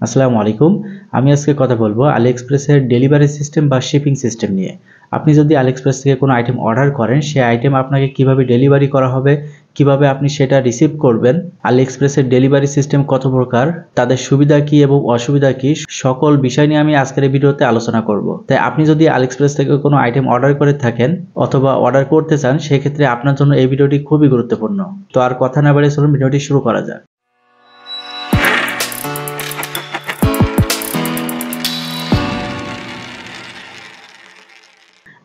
আসসালামু আলাইকুম। আমি আজকে কথা বলবো আলিএক্সপ্রেসের ডেলিভারি সিস্টেম বা শিপিং সিস্টেম নিয়ে। আপনি যদি আলিএক্সপ্রেস থেকে কোনো আইটেম অর্ডার করেন, সেই আইটেম আপনাকে কিভাবে ডেলিভারি করা হবে, কিভাবে আপনি সেটা রিসিভ করবেন, আলিএক্সপ্রেসের ডেলিভারি সিস্টেম কত প্রকার, তাদের সুবিধা কি এবং অসুবিধা কি, সকল বিষয় নিয়ে আমি আজকের এই ভিডিওতে আলোচনা করব। তাই আপনি যদি আলিএক্সপ্রেস থেকে কোনো আইটেম অর্ডার করে থাকেন অথবা অর্ডার করতে চান, সেক্ষেত্রে আপনার জন্য এই ভিডিওটি খুবই গুরুত্বপূর্ণ। তো আর কথা না বাড়িয়ে চলুন ভিডিওটি শুরু করা যাক।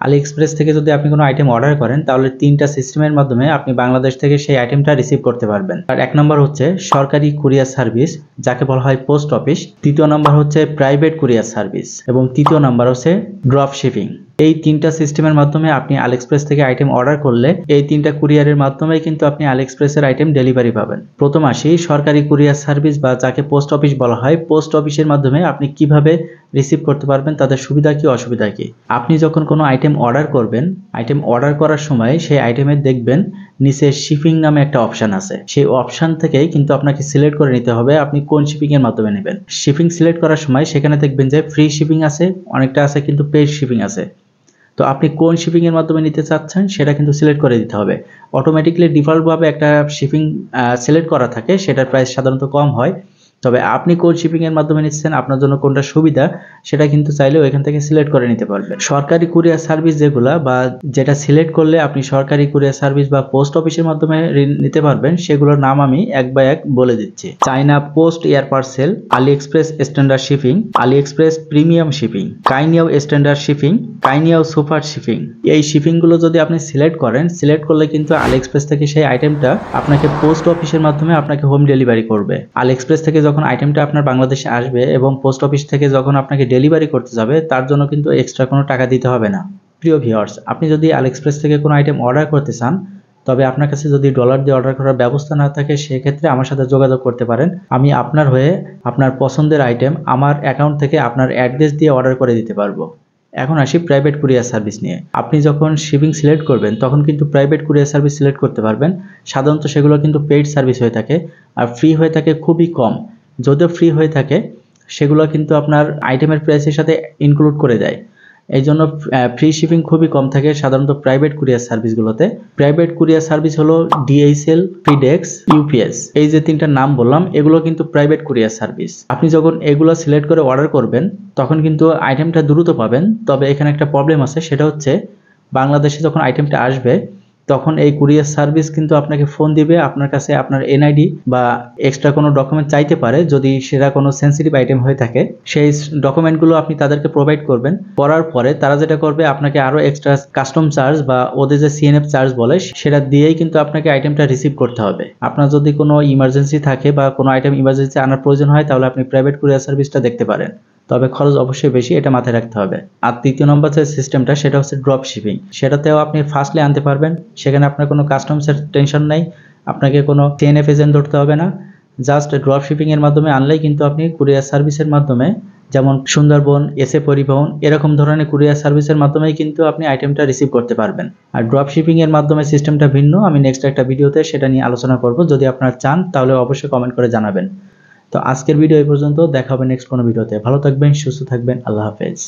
আলিএক্সপ্রেস থেকে যদি আপনি কোনো আইটেম অর্ডার করেন, তাহলে তিনটা সিস্টেমের মাধ্যমে আপনি বাংলাদেশ থেকে সেই আইটেমটা রিসিভ করতে পারবেন। আর এক নম্বর হচ্ছে সরকারি কুরিয়ার সার্ভিস, যাকে বলা হয় পোস্ট অফিস। দ্বিতীয় নম্বর হচ্ছে প্রাইভেট কুরিয়ার সার্ভিস এবং তৃতীয় নম্বর হচ্ছে ড্রপ শিপিং। এই তিনটা সিস্টেমের মাধ্যমে আপনি আলিএক্সপ্রেস থেকে আইটেম অর্ডার করলে এই তিনটা কুরিয়ারের মাধ্যমে কিন্তু আপনি আলিএক্সপ্রেসের আইটেম ডেলিভারি পাবেন। প্রথম আসি সরকারি কুরিয়ার সার্ভিস বা যাকে পোস্ট অফিস বলা হয়। পোস্ট অফিসের মাধ্যমে আপনি কিভাবে রিসিভ করতে পারবেন, তাদের সুবিধা কি অসুবিধা কি। আপনি যখন কোনো আইটেম অর্ডার করবেন, আইটেম অর্ডার করার সময় সেই আইটেমে দেখবেন নিচে শিপিং নামে একটা অপশন আছে। সেই অপশন থেকেই কিন্তু আপনাকে সিলেক্ট করে নিতে হবে আপনি কোন শিপিং এর মাধ্যমে নেবেন। শিপিং সিলেক্ট করার সময় সেখানে দেখবেন যে ফ্রি শিপিং আছে, অনেকটা আছে কিন্তু পেইড শিপিং আছে। তো আপনি কোন শিপিং এর মাধ্যমে নিতে চাচ্ছেন সেটা কিন্তু সিলেক্ট করে দিতে হবে। অটোমেটিক্যালি ডিফল্ট ভাবে একটা শিপিং সিলেক্ট করা থাকে, সেটার প্রাইস সাধারণত কম হয়। তবে আপনি কোন শিপিং এর মাধ্যমে নিচ্ছেন, আপনার জন্য কোনটা সুবিধা, সেটা কিন্তু চাইলেও এখান থেকে সিলেক্ট করে নিতে পারবেন। সরকারি কুরিয়ার সার্ভিস যেগুলা বা যেটা সিলেক্ট করলে আপনি সরকারি কুরিয়ার সার্ভিস বা পোস্ট অফিসের মাধ্যমে নিতে পারবেন, সেগুলোর নাম আমি এক বাই এক বলে দিচ্ছি। China Post air parcel, AliExpress standard shipping, AliExpress premium shipping, Cainiao standard shipping, Cainiao super shipping. এই শিপিং গুলো যদি আপনি সিলেক্ট করেন, সিলেক্ট করলে কিন্তু আলিএক্সপ্রেস থেকে সেই আইটেমটা আপনাকে পোস্ট অফিসের মাধ্যমে আপনাকে হোম ডেলিভারি করবে। আলিএক্সপ্রেস থেকে যখন আইটেমটা আপনার বাংলাদেশে আসবে এবং পোস্ট অফিস থেকে যখন আপনাকে ডেলিভারি করতে যাবে, তার জন্য কিন্তু এক্সট্রা কোনো টাকা দিতে হবে না। প্রিয় ভিউয়ার্স, আপনি যদি আলিএক্সপ্রেস থেকে কোনো আইটেম অর্ডার করতে চান, তবে আপনার কাছে যদি ডলার দিয়ে অর্ডার করার ব্যবস্থা না থাকে, সেক্ষেত্রে আমার সাথে যোগাযোগ করতে পারেন। আমি আপনার হয়ে আপনার পছন্দের আইটেম আমার অ্যাকাউন্ট থেকে আপনার অ্যাড্রেস দিয়ে অর্ডার করে দিতে পারবো। এখন আসি প্রাইভেট কুরিয়ার সার্ভিস নিয়ে। আপনি যখন শিপিং সিলেক্ট করবেন, তখন কিন্তু প্রাইভেট কুরিয়ার সার্ভিস সিলেক্ট করতে পারবেন। সাধারণত সেগুলো কিন্তু পেইড সার্ভিস হয়ে থাকে আর ফ্রি হয়ে থাকে খুবই কম। যদিও ফ্রি হয়ে থাকে, সেগুলো কিন্তু আপনার আইটেমের প্রাইসের সাথে ইনক্লুড করে দেয়। এই জন্য ফ্রি শিপিং খুবই কম থাকে সাধারণত প্রাইভেট কুরিয়ার সার্ভিসগুলোতে। প্রাইভেট কুরিয়ার সার্ভিস হলো ডিএইচএল, ফিডেক্স, ইউপিএস। এই যে তিনটা নাম বললাম, এগুলো কিন্তু প্রাইভেট কুরিয়ার সার্ভিস। আপনি যখন এগুলো সিলেক্ট করে অর্ডার করবেন, তখন কিন্তু আইটেমটা দ্রুত পাবেন। তবে এখানে একটা প্রবলেম আছে, সেটা হচ্ছে বাংলাদেশে যখন আইটেমটা আসবে, তখন এই কুরিয়ার সার্ভিস কিন্তু আপনাকে ফোন দিবে, আপনার কাছে আপনার এনআইডি বা এক্সট্রা কোনো ডকুমেন্ট চাইতে পারে। যদি সেটা কোনো সেন্সিটিভ আইটেম হয়ে থাকে, সেই ডকুমেন্টগুলো আপনি তাদেরকে প্রোভাইড করবেন। করার পরে তারা যেটা করবে, আপনাকে আরও এক্সট্রা কাস্টম চার্জ বা ওদের যে সিএনএফ চার্জ বলে, সেটা দিয়েই কিন্তু আপনাকে আইটেমটা রিসিভ করতে হবে। আপনার যদি কোনো ইমার্জেন্সি থাকে বা কোনো আইটেম ইমার্জেন্সি আনার প্রয়োজন হয়, তাহলে আপনি প্রাইভেট কুরিয়ার সার্ভিসটা দেখতে পারেন। তবে খরচ অবশ্যই বেশি, এটা মাথায় রাখতে হবে। আর তৃতীয় নম্বর যে সিস্টেমটা, সেটা হচ্ছে ড্রপ শিপিং। সেটাতেও আপনি ফার্স্টলি আনতে পারবেন, সেখানে আপনার কোনো কাস্টমসের টেনশন নেই, আপনাকে কোনো সিএনএফ এজেন্ট ধরতে হবে না। জাস্ট ড্রপ শিপিং এর মাধ্যমে আনলেই কিন্তু আপনি কুরিয়ার সার্ভিসের মাধ্যমে, যেমন সুন্দরবন, এসএ পরিবহন, এরকম ধরনের কুরিয়ার সার্ভিসের মাধ্যমেই কিন্তু আপনি আইটেমটা রিসিভ করতে পারবেন। আর ড্রপ শিপিং এর মাধ্যমে সিস্টেমটা ভিন্ন, আমি নেক্সট একটা ভিডিওতে সেটা নিয়ে আলোচনা করব। যদি আপনারা চান, তাহলে অবশ্যই কমেন্ট করে জানাবেন। তো আজকের ভিডিও এই পর্যন্ত, দেখা হবে নেক্সট কোনো ভিডিওতে। ভালো থাকবেন, সুস্থ থাকবেন, আল্লাহ হাফেজ।